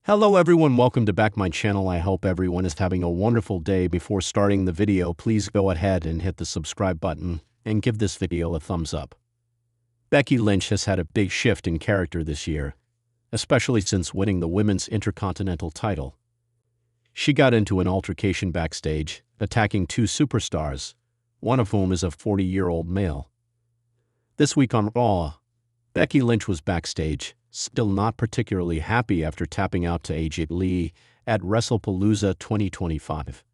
Hello everyone, welcome to back my channel. I hope everyone is having a wonderful day. Before starting the video, please go ahead and hit the subscribe button and give this video a thumbs up. Becky Lynch has had a big shift in character this year, especially since winning the Women's Intercontinental title. She got into an altercation backstage, attacking two superstars, one of whom is a 40-year-old male. This week on Raw, Becky Lynch was backstage, still not particularly happy after tapping out to AJ Lee at WrestlePalooza 2025.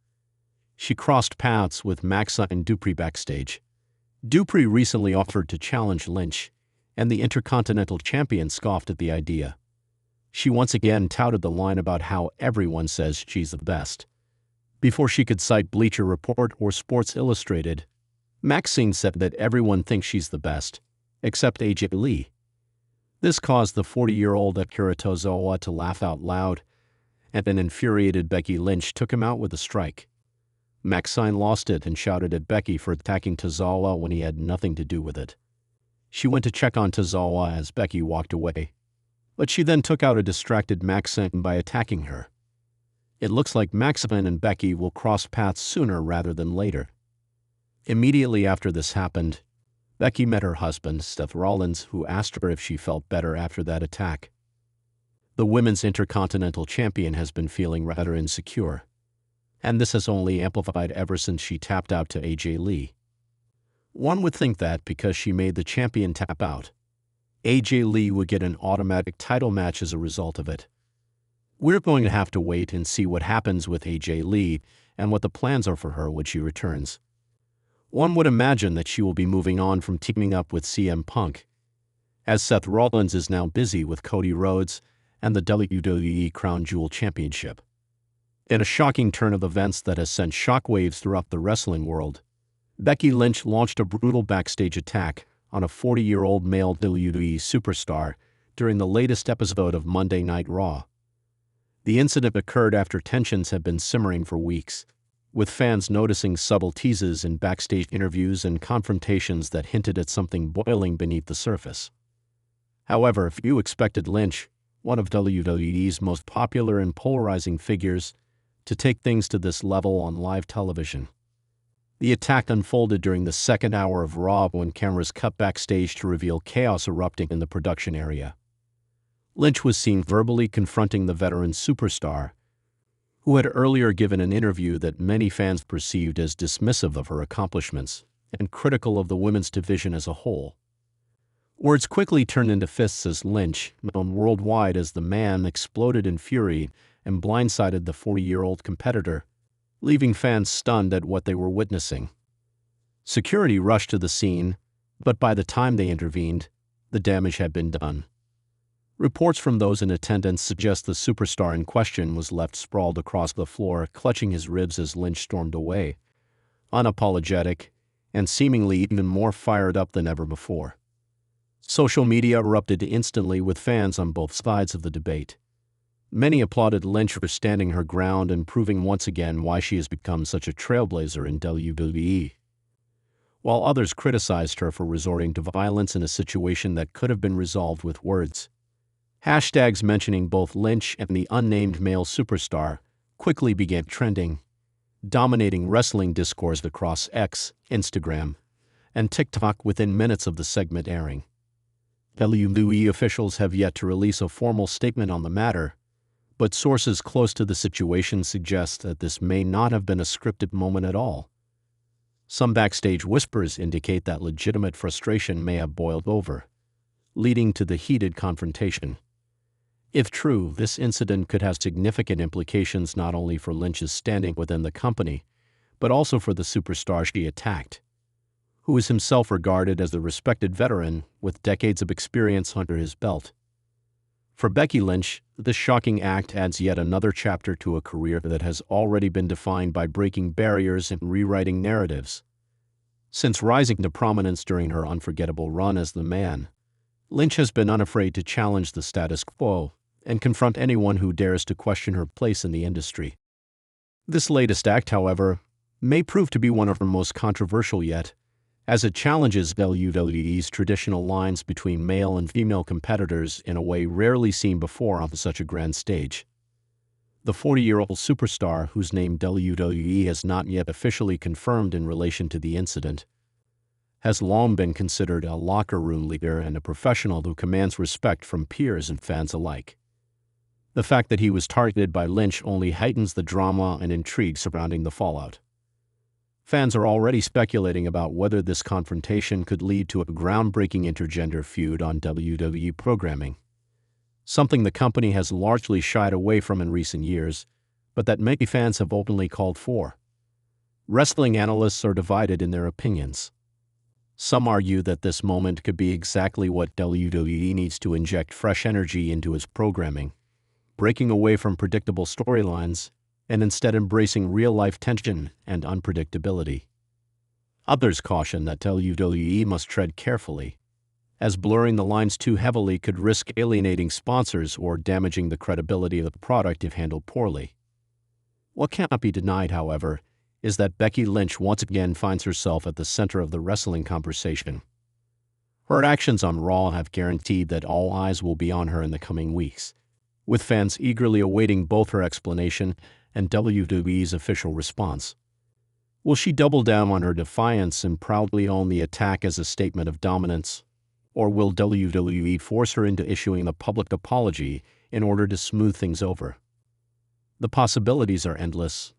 She crossed paths with Maxa and Dupree backstage. Dupree recently offered to challenge Lynch, and the Intercontinental Champion scoffed at the idea. She once again touted the line about how everyone says she's the best. Before she could cite Bleacher Report or Sports Illustrated, Maxine said that everyone thinks she's the best, except AJ Lee. This caused the 40-year-old Akira Tozawa to laugh out loud, and an infuriated Becky Lynch took him out with a strike. Maxine lost it and shouted at Becky for attacking Tozawa when he had nothing to do with it. She went to check on Tozawa as Becky walked away, but she then took out a distracted Maxine by attacking her. It looks like Maxine and Becky will cross paths sooner rather than later. Immediately after this happened, Becky met her husband, Seth Rollins, who asked her if she felt better after that attack. The Women's Intercontinental Champion has been feeling rather insecure, and this has only amplified ever since she tapped out to AJ Lee. One would think that because she made the champion tap out, AJ Lee would get an automatic title match as a result of it. We're going to have to wait and see what happens with AJ Lee and what the plans are for her when she returns. One would imagine that she will be moving on from teaming up with CM Punk, as Seth Rollins is now busy with Cody Rhodes and the WWE Crown Jewel Championship. In a shocking turn of events that has sent shockwaves throughout the wrestling world, Becky Lynch launched a brutal backstage attack on a 40-year-old male WWE superstar during the latest episode of Monday Night Raw. The incident occurred after tensions had been simmering for weeks, with fans noticing subtle teases in backstage interviews and confrontations that hinted at something boiling beneath the surface. However, few expected Lynch, one of WWE's most popular and polarizing figures, to take things to this level on live television. The attack unfolded during the second hour of Raw when cameras cut backstage to reveal chaos erupting in the production area. Lynch was seen verbally confronting the veteran superstar, who had earlier given an interview that many fans perceived as dismissive of her accomplishments and critical of the women's division as a whole. Words quickly turned into fists as Lynch, known worldwide as the Man, exploded in fury and blindsided the 40-year-old competitor, leaving fans stunned at what they were witnessing. Security rushed to the scene, but by the time they intervened, the damage had been done. Reports from those in attendance suggest the superstar in question was left sprawled across the floor, clutching his ribs as Lynch stormed away, unapologetic and seemingly even more fired up than ever before. Social media erupted instantly with fans on both sides of the debate. Many applauded Lynch for standing her ground and proving once again why she has become such a trailblazer in WWE, while others criticized her for resorting to violence in a situation that could have been resolved with words. Hashtags mentioning both Lynch and the unnamed male superstar quickly began trending, dominating wrestling discourse across X, Instagram, and TikTok within minutes of the segment airing. WWE officials have yet to release a formal statement on the matter, but sources close to the situation suggest that this may not have been a scripted moment at all. Some backstage whispers indicate that legitimate frustration may have boiled over, leading to the heated confrontation. If true, this incident could have significant implications not only for Lynch's standing within the company, but also for the superstar she attacked, who is himself regarded as a respected veteran with decades of experience under his belt. For Becky Lynch, this shocking act adds yet another chapter to a career that has already been defined by breaking barriers and rewriting narratives. Since rising to prominence during her unforgettable run as the Man, Lynch has been unafraid to challenge the status quo and confront anyone who dares to question her place in the industry. This latest act, however, may prove to be one of her most controversial yet, as it challenges WWE's traditional lines between male and female competitors in a way rarely seen before on such a grand stage. The 40-year-old superstar, whose name WWE has not yet officially confirmed in relation to the incident, has long been considered a locker room leader and a professional who commands respect from peers and fans alike. The fact that he was targeted by Lynch only heightens the drama and intrigue surrounding the fallout. Fans are already speculating about whether this confrontation could lead to a groundbreaking intergender feud on WWE programming, something the company has largely shied away from in recent years, but that many fans have openly called for. Wrestling analysts are divided in their opinions. Some argue that this moment could be exactly what WWE needs to inject fresh energy into its programming, breaking away from predictable storylines and instead embracing real-life tension and unpredictability. Others caution that WWE must tread carefully, as blurring the lines too heavily could risk alienating sponsors or damaging the credibility of the product if handled poorly. What cannot be denied, however, is that Becky Lynch once again finds herself at the center of the wrestling conversation. Her actions on Raw have guaranteed that all eyes will be on her in the coming weeks, with fans eagerly awaiting both her explanation and WWE's official response. Will she double down on her defiance and proudly own the attack as a statement of dominance? Or will WWE force her into issuing a public apology in order to smooth things over? The possibilities are endless,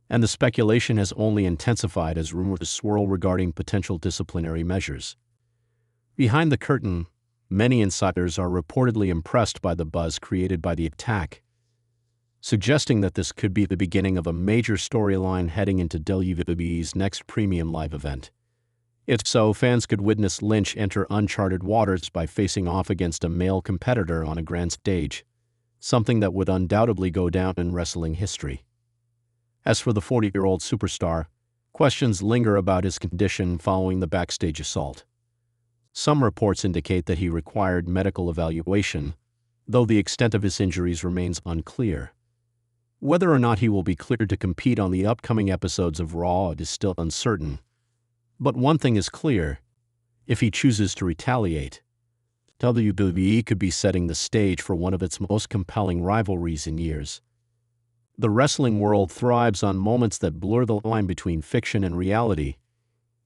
and the speculation has only intensified as rumors swirl regarding potential disciplinary measures. Behind the curtain, many insiders are reportedly impressed by the buzz created by the attack, suggesting that this could be the beginning of a major storyline heading into WWE's next premium live event. If so, fans could witness Lynch enter uncharted waters by facing off against a male competitor on a grand stage, something that would undoubtedly go down in wrestling history. As for the 40-year-old superstar, questions linger about his condition following the backstage assault. Some reports indicate that he required medical evaluation, though the extent of his injuries remains unclear. Whether or not he will be cleared to compete on the upcoming episodes of Raw is still uncertain. But one thing is clear: if he chooses to retaliate, WWE could be setting the stage for one of its most compelling rivalries in years. The wrestling world thrives on moments that blur the line between fiction and reality,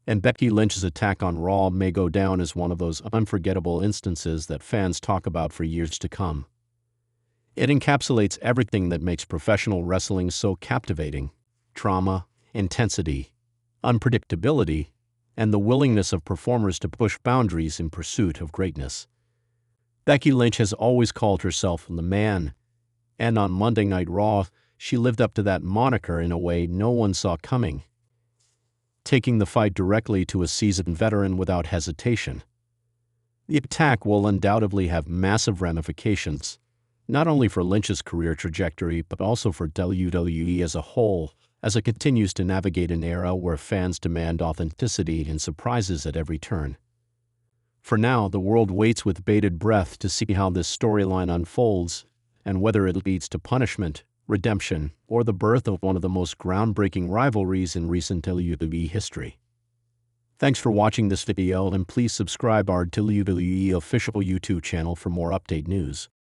and Becky Lynch's attack on Raw may go down as one of those unforgettable instances that fans talk about for years to come. It encapsulates everything that makes professional wrestling so captivating: trauma, intensity, unpredictability, and the willingness of performers to push boundaries in pursuit of greatness. Becky Lynch has always called herself the Man, and on Monday Night Raw, she lived up to that moniker in a way no one saw coming, taking the fight directly to a seasoned veteran without hesitation. The attack will undoubtedly have massive ramifications, not only for Lynch's career trajectory but also for WWE as a whole, as it continues to navigate an era where fans demand authenticity and surprises at every turn. For now, the world waits with bated breath to see how this storyline unfolds and whether it leads to punishment, redemption, or the birth of one of the most groundbreaking rivalries in recent WWE history. Thanks for watching this video, and please subscribe our WWE official YouTube channel for more update news.